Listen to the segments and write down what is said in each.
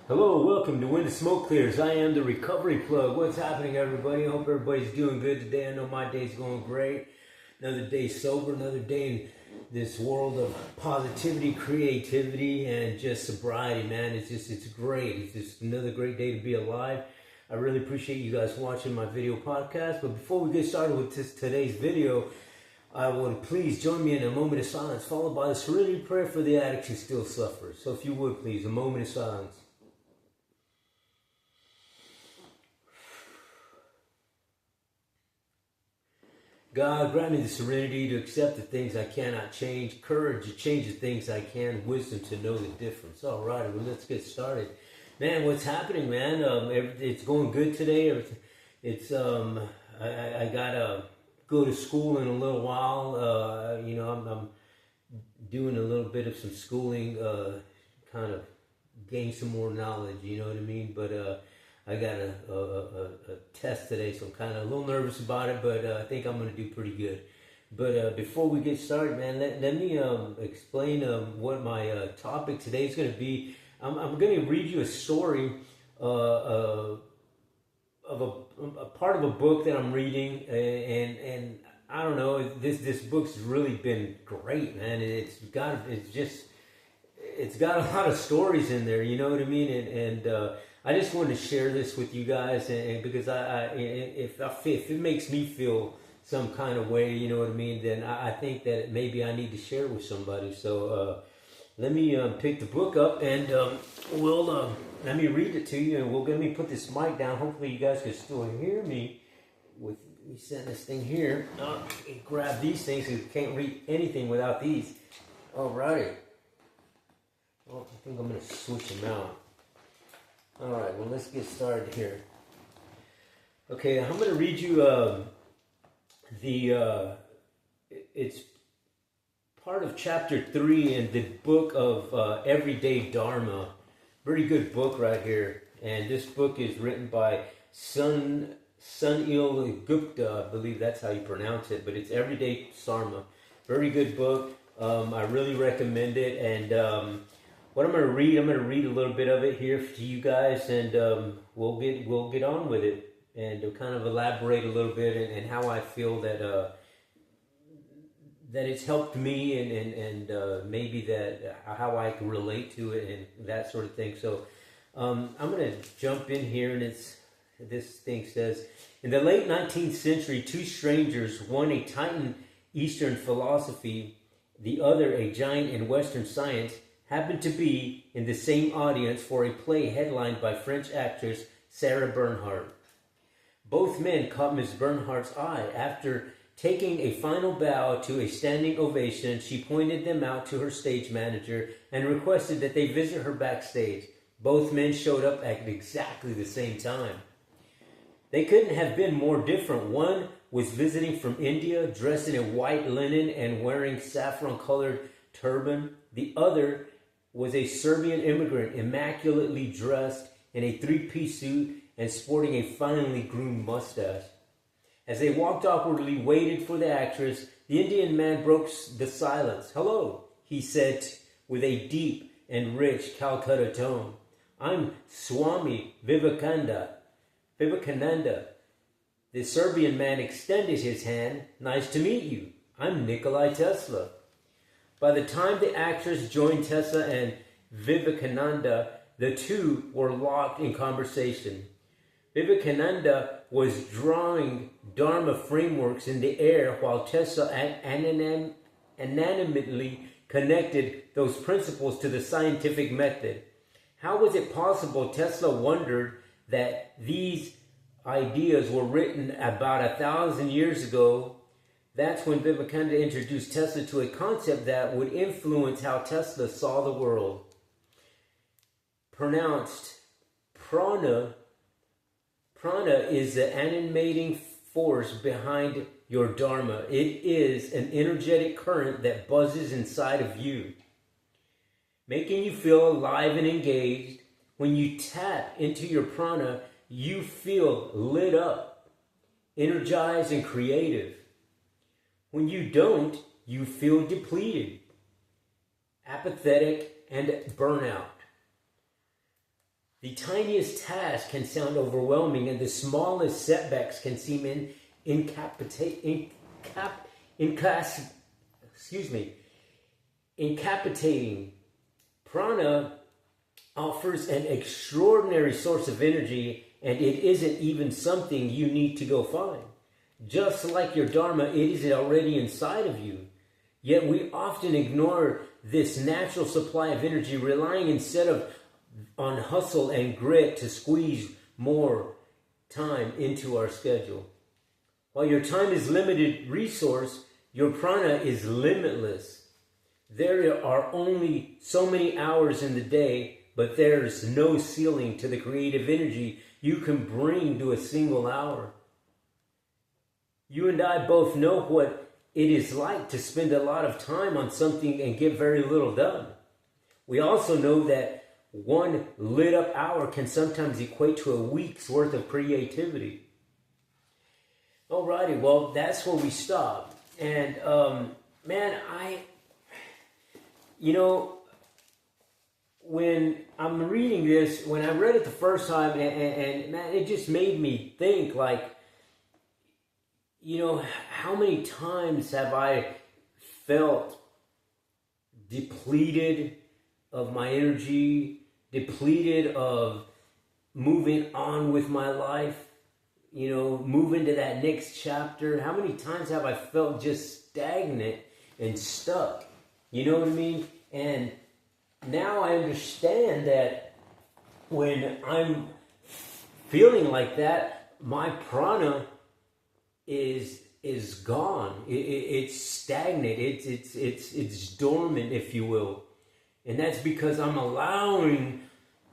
Hello, welcome to When the Smoke Clears. I am the Recovery Plug. What's happening, everybody? I hope everybody's doing good today. I know my day's going great. Another day sober, another day in this world of positivity, creativity, and just sobriety, man. It's great. It's just another great day to be alive. I really appreciate you guys watching my video podcast. But before we get started with today's video, I would please join me in a moment of silence, followed by a serenity prayer for the addict who still suffers. So if you would, please, a moment of silence. God, grant me the serenity to accept the things I cannot change, courage to change the things I can, wisdom to know the difference. All right, well, let's get started. Man, what's happening, man? It's going good today. It's I gotta go to school in a little while. I'm doing a little bit of some schooling, kind of gain some more knowledge. You know what I mean? But I got a test today, so I'm kind of a little nervous about it, but I think I'm going to do pretty good. But before we get started, man, let me explain what my topic today is going to be. I'm going to read you a story of a part of a book that I'm reading, and I don't know, this book's really been great, man. It's got a lot of stories in there, you know what I mean, and I just wanted to share this with you guys, and because if it makes me feel some kind of way, you know what I mean, then I think that maybe I need to share it with somebody. So let me pick the book up, and let me read it to you, and let me put this mic down. Hopefully you guys can still hear me with me setting this thing here. Grab these things, because you can't read anything without these. Alrighty. Well, I think I'm going to switch them out. All right, well, let's get started here. Okay, I'm going to read you it's part of chapter 3 in the book of Everyday Dharma. Very good book right here. And this book is written by Sunil Gupta, I believe that's how you pronounce it, but it's Everyday Dharma. Very good book. I really recommend it. And what I'm going to read a little bit of it here to you guys, and we'll get on with it, and kind of elaborate a little bit and how I feel that it's helped me, and maybe that how I can relate to it and that sort of thing. So I'm going to jump in here, and this thing says, in the late 19th century, two strangers, one a titan Eastern philosophy, the other a giant in Western science, happened to be in the same audience for a play headlined by French actress Sarah Bernhardt. Both men caught Miss Bernhardt's eye. After taking a final bow to a standing ovation, she pointed them out to her stage manager and requested that they visit her backstage. Both men showed up at exactly the same time. They couldn't have been more different. One was visiting from India, dressed in a white linen and wearing saffron-colored turban. The other was a Serbian immigrant, immaculately dressed in a three-piece suit and sporting a finely groomed mustache. As they walked awkwardly, waited for the actress, the Indian man broke the silence. "Hello," he said with a deep and rich Calcutta tone. "I'm Swami Vivekananda." The Serbian man extended his hand. "Nice to meet you. I'm Nikolai Tesla." By the time the actress joined Tessa and Vivekananda, the two were locked in conversation. Vivekananda was drawing Dharma frameworks in the air, while Tessa animately connected those principles to the scientific method. How was it possible, Tesla wondered, that these ideas were written about 1,000 years ago? That's when Vivekananda introduced Tesla to a concept that would influence how Tesla saw the world. Pronounced Prana. Prana is the animating force behind your Dharma. It is an energetic current that buzzes inside of you, making you feel alive and engaged. When you tap into your prana, you feel lit up, energized, and creative. When you don't, you feel depleted, apathetic, and burnout. The tiniest task can sound overwhelming, and the smallest setbacks can seem incapacitating. Prana offers an extraordinary source of energy, and it isn't even something you need to go find. Just like your Dharma, it is already inside of you. Yet we often ignore this natural supply of energy, relying instead on hustle and grit to squeeze more time into our schedule. While your time is limited resource, your prana is limitless. There are only so many hours in the day, but there's no ceiling to the creative energy you can bring to a single hour. You and I both know what it is like to spend a lot of time on something and get very little done. We also know that one lit up hour can sometimes equate to a week's worth of creativity. Alrighty, well, that's where we stop. And, man, when I'm reading this, when I read it the first time, and man, it just made me think, like, how many times have I felt depleted of my energy, depleted of moving on with my life, moving to that next chapter? How many times have I felt just stagnant and stuck? You know what I mean? And now I understand that when I'm feeling like that, my prana is gone. It's stagnant. It's dormant, if you will. And that's because I'm allowing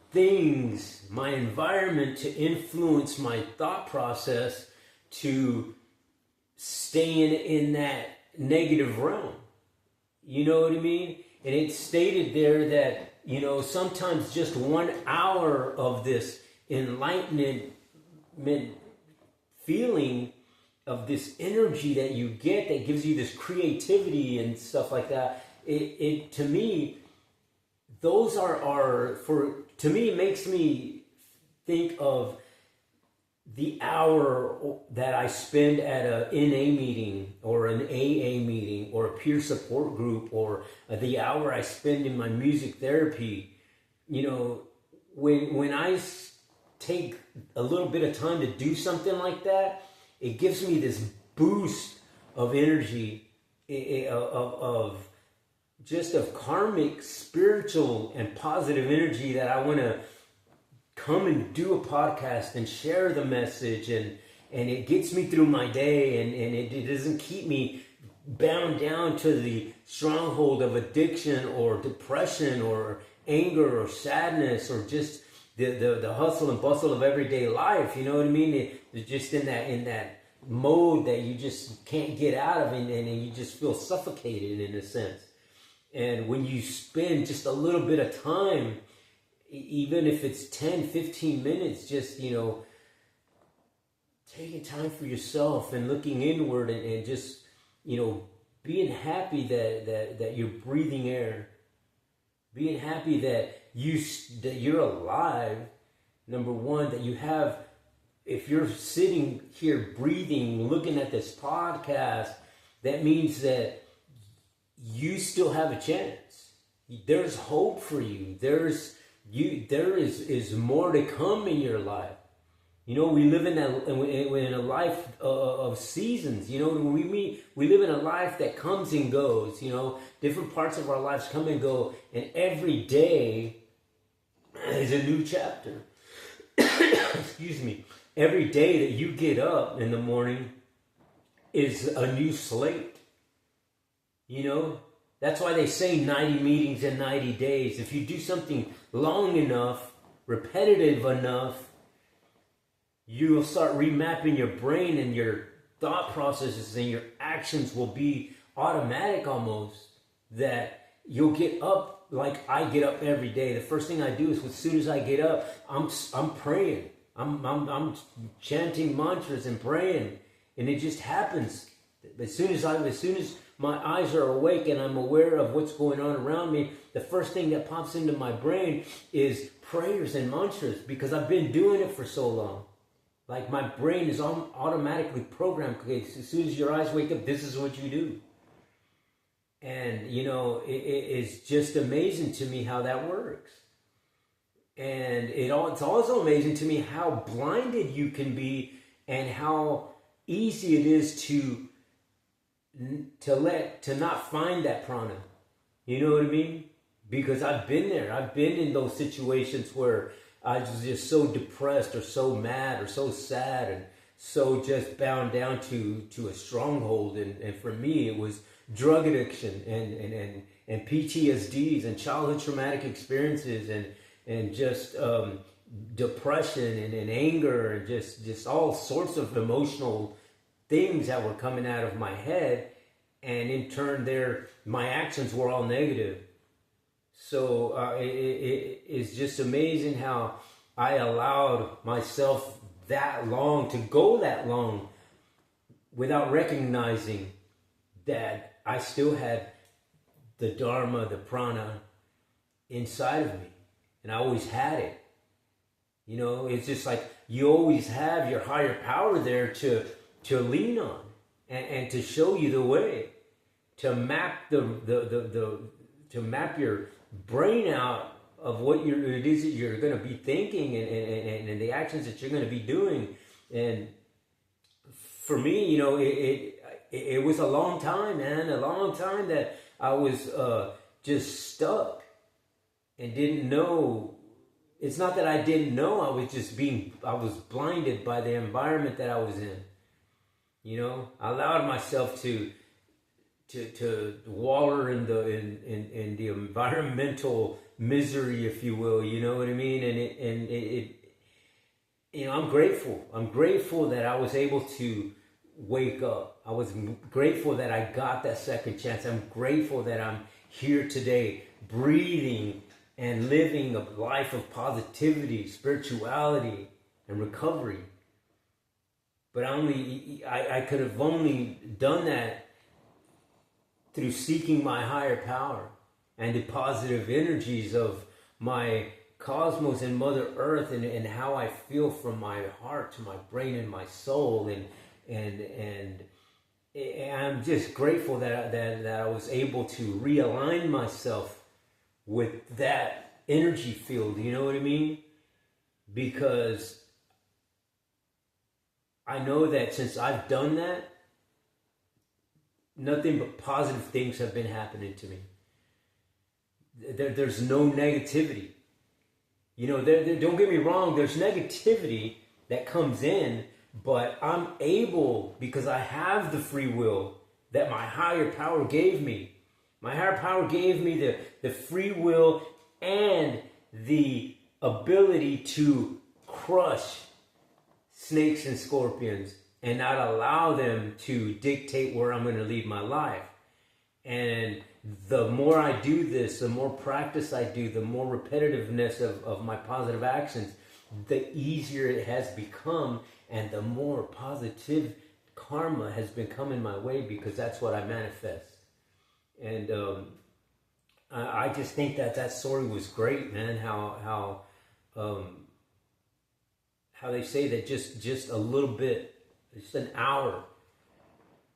things, my environment, to influence my thought process to stay in that negative realm. You know what I mean? And it's stated there that, sometimes just 1 hour of this enlightenment feeling of this energy that you get that gives you this creativity and stuff like that, it to me, those to me, it makes me think of the hour that I spend at a NA meeting or an AA meeting or a peer support group, or the hour I spend in my music therapy. When I take a little bit of time to do something like that, it gives me this boost of energy, of karmic, spiritual, and positive energy that I want to come and do a podcast and share the message, and it gets me through my day, and it doesn't keep me bound down to the stronghold of addiction or depression or anger or sadness or just the hustle and bustle of everyday life. You know what I mean? It's just in that mode that you just can't get out of, and you just feel suffocated in a sense. And when you spend just a little bit of time, even if it's 10, 15 minutes, just, taking time for yourself and looking inward and just, being happy that you're breathing air, being happy that you're alive. Number one, that you have, if you're sitting here breathing, looking at this podcast, that means that you still have a chance. There's hope for you. There is more to come in your life. We live in a life of seasons. We live in a life that comes and goes. Different parts of our lives come and go, and every day is a new chapter. Excuse me. Every day that you get up in the morning is a new slate. That's why they say 90 meetings in 90 days. If you do something long enough, repetitive enough, you'll start remapping your brain, and your thought processes and your actions will be automatic almost. That you'll get up like I get up every day. The first thing I do is, as soon as I get up, I'm praying. I'm chanting mantras and praying, and it just happens. As soon as my eyes are awake and I'm aware of what's going on around me, the first thing that pops into my brain is prayers and mantras, because I've been doing it for so long. Like my brain is automatically programmed. Okay, as soon as your eyes wake up, this is what you do. And, it's just amazing to me how that works. And it's also amazing to me how blinded you can be and how easy it is to not find that prana. You know what I mean? Because I've been there. I've been in those situations where I was just so depressed or so mad or so sad and so just bound down to a stronghold. And for me, it was drug addiction and PTSDs and childhood traumatic experiences and just depression and anger and just all sorts of emotional things that were coming out of my head. And in turn, my actions were all negative. So it's just amazing how I allowed myself to go that long without recognizing that I still had the Dharma, the Prana inside of me. And I always had it. It's just like you always have your higher power there to lean on and to show you the way, to map to map your brain out of what it is that you're going to be thinking and the actions that you're going to be doing. And for me, it was a long time, man, a long time that I was just stuck and didn't know. It's not that I didn't know, I was blinded by the environment that I was in. I allowed myself to waller in the environmental misery, if you will. You know what I mean? And I'm grateful. I'm grateful that I was able to wake up. I was grateful that I got that second chance. I'm grateful that I'm here today, breathing and living a life of positivity, spirituality, and recovery. But I could have only done that through seeking my higher power and the positive energies of my cosmos and Mother Earth and how I feel from my heart to my brain and my soul. And I'm just grateful that I was able to realign myself with that energy field, you know what I mean? Because I know that since I've done that, nothing but positive things have been happening to me. There's no negativity. Don't get me wrong, there's negativity that comes in, but I'm able, because I have the free will that my higher power gave me. My higher power gave me the free will and the ability to crush snakes and scorpions and not allow them to dictate where I'm going to lead my life. And the more I do this, the more practice I do, the more repetitiveness of my positive actions, the easier it has become, and the more positive karma has been coming my way, because that's what I manifest. And I just think that story was great, man. How they say that just a little bit, just an hour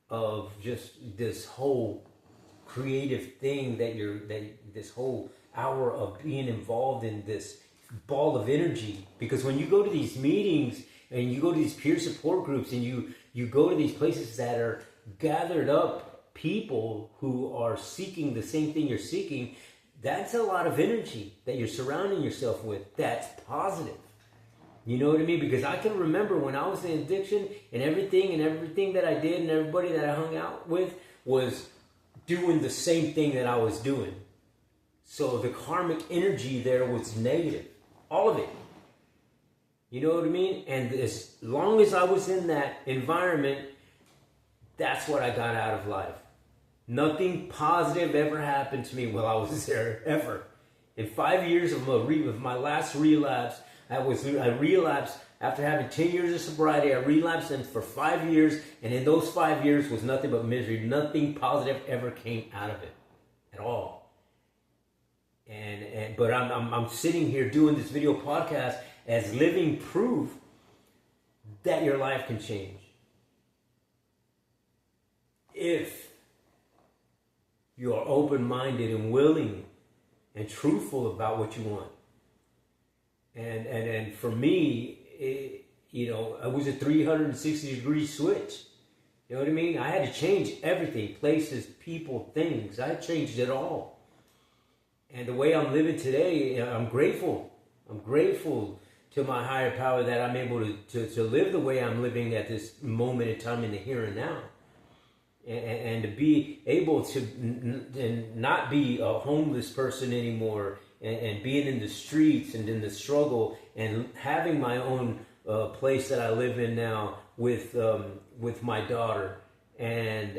of just this whole creative thing that this whole hour of being involved in this ball of energy. Because when you go to these meetings and you go to these peer support groups and you go to these places that are gathered up people who are seeking the same thing you're seeking, that's a lot of energy that you're surrounding yourself with. That's positive. You know what I mean? Because I can remember when I was in addiction and everything that I did and everybody that I hung out with was doing the same thing that I was doing. So the karmic energy there was negative. All of it. You know what I mean? And as long as I was in that environment, that's what I got out of life. Nothing positive ever happened to me while I was there, ever. In 5 years of my last relapse, I relapsed after having 10 years of sobriety. I relapsed and for 5 years, and in those 5 years was nothing but misery. Nothing positive ever came out of it at all. But I'm sitting here doing this video podcast as living proof that your life can change if you are open-minded and willing and truthful about what you want. And for me, it was a 360-degree switch. You know what I mean? I had to change everything, places, people, things. I changed it all. And the way I'm living today, I'm grateful. I'm grateful to my higher power that I'm able to live the way I'm living at this moment in time in the here and now. And to be able to not be a homeless person anymore, and being in the streets and in the struggle, and having my own place that I live in now with my daughter, and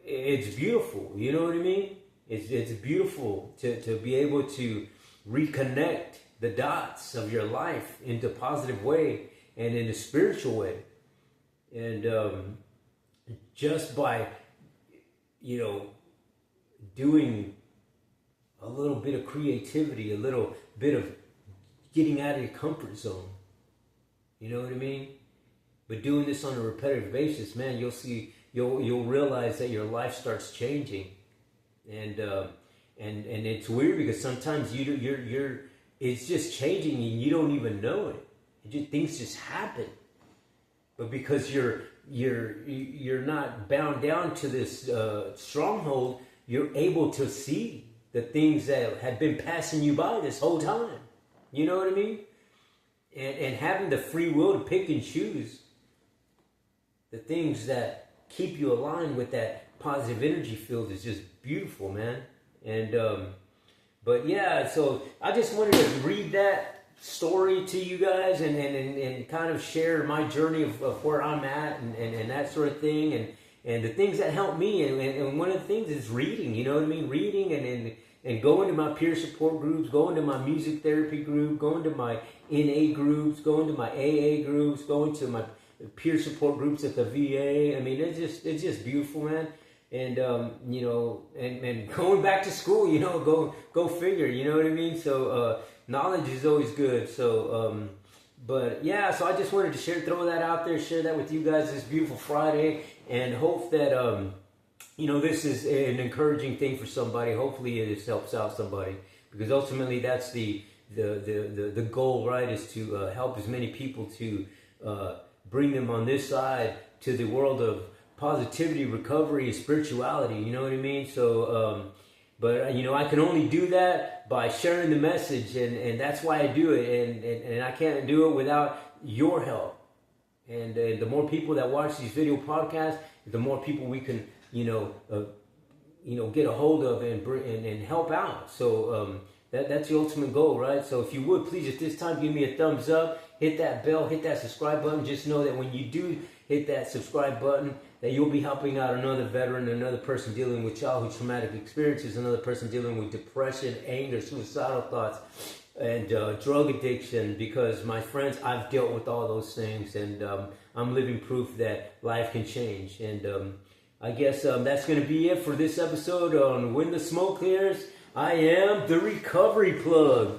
it's beautiful. You know what I mean? It's beautiful to be able to reconnect the dots of your life into a positive way and in a spiritual way, and just by doing a little bit of creativity, a little bit of getting out of your comfort zone. You know what I mean? But doing this on a repetitive basis, man, you'll realize that your life starts changing, and it's weird because sometimes it's just changing and you don't even know it. Things just happen, but because you're not bound down to this stronghold, you're able to see the things that have been passing you by this whole time. You know what I mean? And having the free will to pick and choose the things that keep you aligned with that positive energy field is just beautiful, man. And but yeah, so I just wanted to read that story to you guys and kind of share my journey of where I'm at and that sort of thing, and the things that help me, and one of the things is reading. You know what I mean? Reading and going to my peer support groups, going to my music therapy group, going to my NA groups, going to my AA groups, going to my peer support groups at the VA. I mean, it's just beautiful, man. And and going back to school, go figure. You know what I mean? So knowledge is always good. So but yeah, so I just wanted to throw that out there, share that with you guys this beautiful Friday, and hope that this is an encouraging thing for somebody. Hopefully it just helps out somebody, because ultimately that's the goal, right? Is to help as many people to bring them on this side to the world of positivity, recovery, spirituality. You know what I mean? So, but I can only do that by sharing the message, and that's why I do it, and I can't do it without your help. And the more people that watch these video podcasts, the more people we can get a hold of and help out. So that's the ultimate goal, right? So if you would please at this time give me a thumbs up, hit that bell, hit that subscribe button. Just know that when you do hit that subscribe button, that you'll be helping out another veteran, another person dealing with childhood traumatic experiences, another person dealing with depression, anger, suicidal thoughts, and drug addiction. Because my friends, I've dealt with all those things, and I'm living proof that life can change. And I guess that's going to be it for this episode on When the Smoke Clears. I am the Recovery Plug.